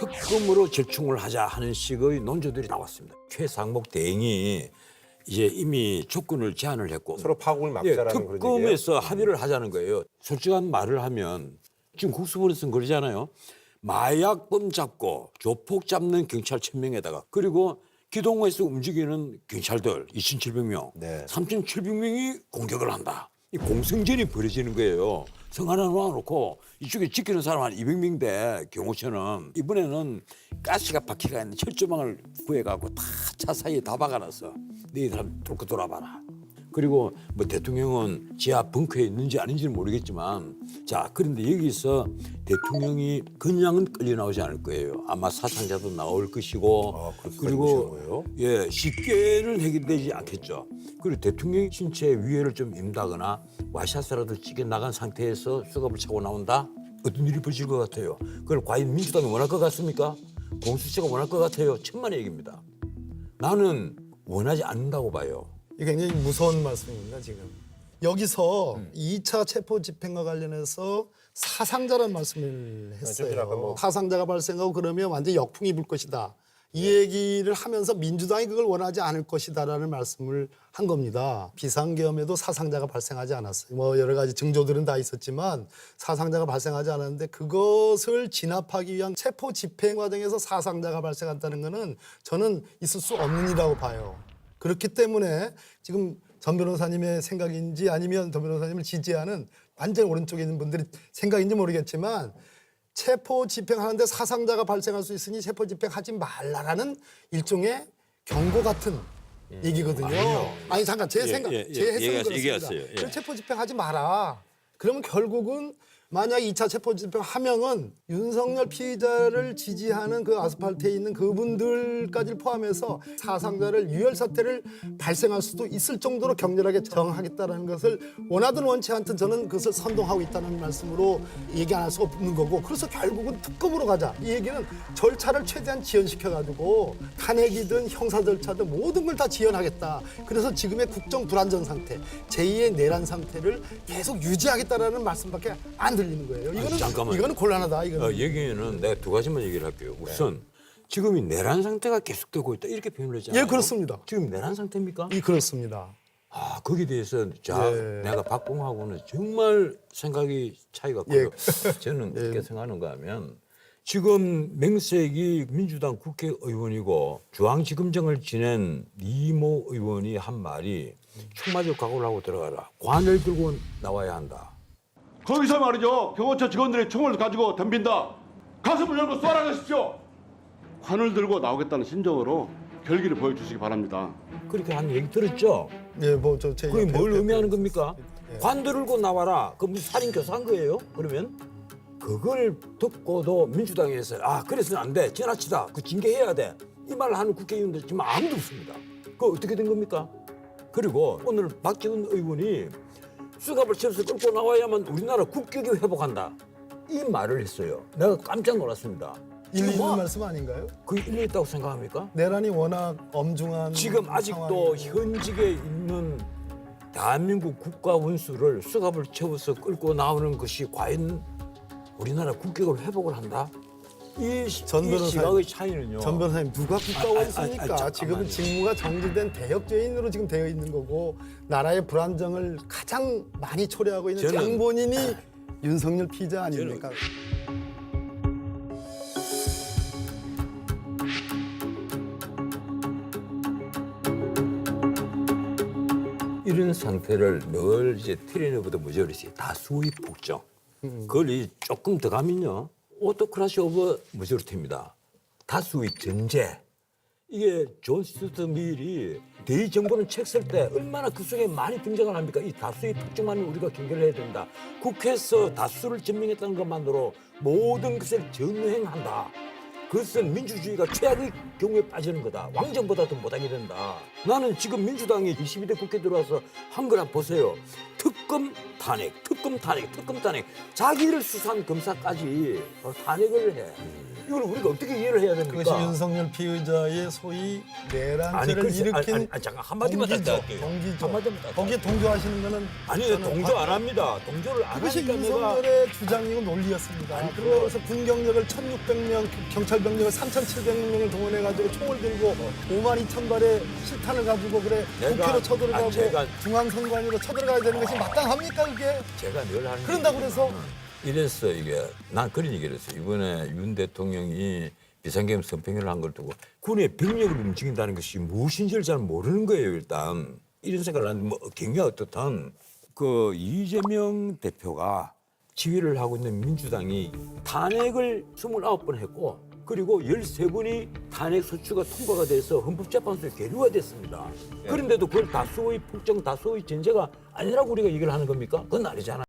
특검으로 절충을 하자 하는 식의 논조들이 나왔습니다. 최상목 대행이 이제 이미 조건을 제안을 했고 서로 파국을 막자라는 그런 얘기예요. 특검에서 합의를 하자는 거예요. 솔직한 말을 하면 지금 국수본에서는 그러잖아요. 마약범 잡고 조폭 잡는 경찰 1,000명에다가 그리고 기동호에서 움직이는 경찰들 2,700명, 네. 3,700명이 공격을 한다. 이 공성전이 벌어지는 거예요. 성 하나 놓아놓고 이쪽에 지키는 사람 한 200명대 경호처는 이번에는 가스가 박혀가 있는 철조망을 구해갖고 다 차 사이에 다 박아놨어. 너희들 한번 뚫고 돌아봐라. 그리고 뭐 대통령은 지하 벙커에 있는지 아닌지는 모르겠지만 자 그런데 여기서 대통령이 그냥은 끌려 나오지 않을 거예요. 아마 사상자도 나올 것이고 그리고 거예요? 예 쉽게는 해결되지 않겠죠. 그리고 대통령 신체에 위해를 좀 입는다거나 와샤스라도 찌개 나간 상태에서 수갑을 차고 나온다? 어떤 일이 벌어질 것 같아요. 그걸 과연 민주당이 원할 것 같습니까? 공수처가 원할 것 같아요. 천만의 얘기입니다. 나는 원하지 않는다고 봐요. 이게 굉장히 무서운 말씀입니다, 지금. 여기서 2차 체포 집행과 관련해서 사상자란 말씀을 좀 아까 했어요. 뭐- 사상자가 발생하고 그러면 완전히 역풍이 불 것이다. 이 얘기를 하면서 민주당이 그걸 원하지 않을 것이다라는 말씀을 한 겁니다. 비상계엄에도 사상자가 발생하지 않았어요. 뭐 여러 가지 징조들은 다 있었지만 사상자가 발생하지 않았는데 그것을 진압하기 위한 체포 집행 과정에서 사상자가 발생한다는 것은 저는 있을 수 없는 일이라고 봐요. 그렇기 때문에 지금 전 변호사님의 생각인지 아니면 전 변호사님을 지지하는 완전 오른쪽에 있는 분들의 생각인지 모르겠지만 체포 집행하는데 사상자가 발생할 수 있으니 체포 집행하지 말라라는 일종의 경고 같은 얘기거든요. 아니 잠깐 제 생각, 제 해석은 그렇습니다. 얘기했어요. 예. 그럼 체포 집행하지 마라. 그러면 결국은 만약 2차 체포 집행 하명은 윤석열 피의자를 지지하는 그 아스팔트에 있는 그분들까지 포함해서 사상자를 유혈 사태를 발생할 수도 있을 정도로 격렬하게 정하겠다는 것을 원하든 원치 않든 저는 그것을 선동하고 있다는 말씀으로 얘기 안 할 수 없는 거고 그래서 결국은 특검으로 가자. 이 얘기는 절차를 최대한 지연시켜가지고 탄핵이든 형사 절차든 모든 걸 다 지연하겠다. 그래서 지금의 국정 불안전 상태, 제2의 내란 상태를 계속 유지하겠다라는 말씀밖에 안 들리는 거예요. 이거는 잠깐만요. 이거는 곤란하다. 이거는. 얘기는 내가 두 가지만 얘기를 할게요. 우선 지금 이 내란 상태가 계속되고 있다 이렇게 표현을 했잖아요. 예, 그렇습니다. 지금 내란 상태입니까? 그렇습니다. 아 거기에 대해서 자 예. 내가 박봉하고는 정말 생각이 차이가 예. 커요. 저는 어떻게 생각하는가 하면 지금 맹색이 민주당 국회의원이고 중앙지검장을 지낸 이모 의원이 한 말이 총 맞을 각오를 하고 들어가라. 관을 들고 나와야 한다. 거기서 말이죠. 경호처 직원들이 총을 가지고 덤빈다. 가슴을 열고 쏘라 가십시오. 관을 들고 나오겠다는 심정으로 결기를 보여주시기 바랍니다. 그렇게 하는 얘기 들었죠? 예, 뭐저제 그게 뭘 의미하는 겁니까? 관 들고 나와라. 그 무슨 살인 교사한 거예요? 그러면 그걸 듣고도 민주당에서 아 그래서는 안 돼. 지나치다. 그 징계해야 돼. 이 말을 하는 국회의원들 지금 아무도 없습니다. 그거 어떻게 된 겁니까? 그리고 오늘 박지원 의원이 수갑을 채워서 끌고 나와야만 우리나라 국격이 회복한다. 이 말을 했어요. 내가 깜짝 놀랐습니다. 일리 있는 뭐 말씀 아닌가요? 그게 일리 있다고 생각합니까? 내란이 워낙 엄중한 지금 아직도 상황이고. 현직에 있는 대한민국 국가 원수를 수갑을 채워서 끌고 나오는 것이 과연 우리나라 국격을 회복을 한다? 전 이 변호사님, 시각의 차이는요. 전 변호사님 누가 국가원수입니까? 잠깐만요. 지금은 직무가 정지된 대역죄인으로 지금 되어 있는 거고 나라의 불안정을 가장 많이 초래하고 있는 저는- 장본인이 윤석열 피의자 아닙니까? 이런 상태를 늘 이제 트레이너보다 모조리티 다수의 폭정. 그걸 이 조금 더 가면요. 오토크라시 오브 모조리티입니다. 다수의 전제. 이게 존 스튜어트 밀이 대의정부는 책 쓸 때 얼마나 그 속에 많이 등장을 합니까? 이 다수의 폭정만을 우리가 경계를 해야 된다. 국회에서 다수를 증명했다는 것만으로 모든 것을 전횡한다. 그것은 민주주의가 최악의 경우에 빠지는 거다. 왕정보다도 못하게 된다. 나는 지금 민주당이 22대 국회 들어와서 한 거라 보세요. 특검 탄핵, 특검 탄핵, 특검 탄핵. 자기를 수사한 검사까지 탄핵을 해. 이걸 우리가 어떻게 이해를 해야 됩니까? 그것이 윤석열 피의자의 소위 내란죄를 글쎄, 일으킨 잠깐 한마디만 딱 동기죠. 할게요. 동기죠. 한마디만 딱 거기에 동조하시는 거는 아니 저는 동조 안 합니다. 동조를 안 그것이 하니까 내가 윤석열의 주장이고 논리였습니다. 그래서 군 경력을 1,600명 경찰 특별병력을 3,700명을 동원해가지고 총을 들고 5만 2천 발의 실탄을 가지고 그래 내가- 국회로 쳐들어가고 제가- 중앙선관위로 쳐들어가야 되는 것이 마땅합니까 그게? 제가 늘 하는 그런다고 그래서 이랬어 이게 난 그런 얘기를 했어. 이번에 윤 대통령이 비상계엄 선포를 한 걸 두고 군의 병력을 움직인다는 것이 무엇인지를 잘 모르는 거예요. 일단 이런 생각을 하는데 뭐 경우가 어떻든 그 이재명 대표가 지휘를 하고 있는 민주당이 탄핵을 29번 했고 그리고 13번이 탄핵 소추가 통과가 돼서 헌법재판소에 계류가 됐습니다. 그런데도 그걸 다수의 폭정, 다수의 전제가 아니라고 우리가 얘기를 하는 겁니까? 그건 아니잖아요.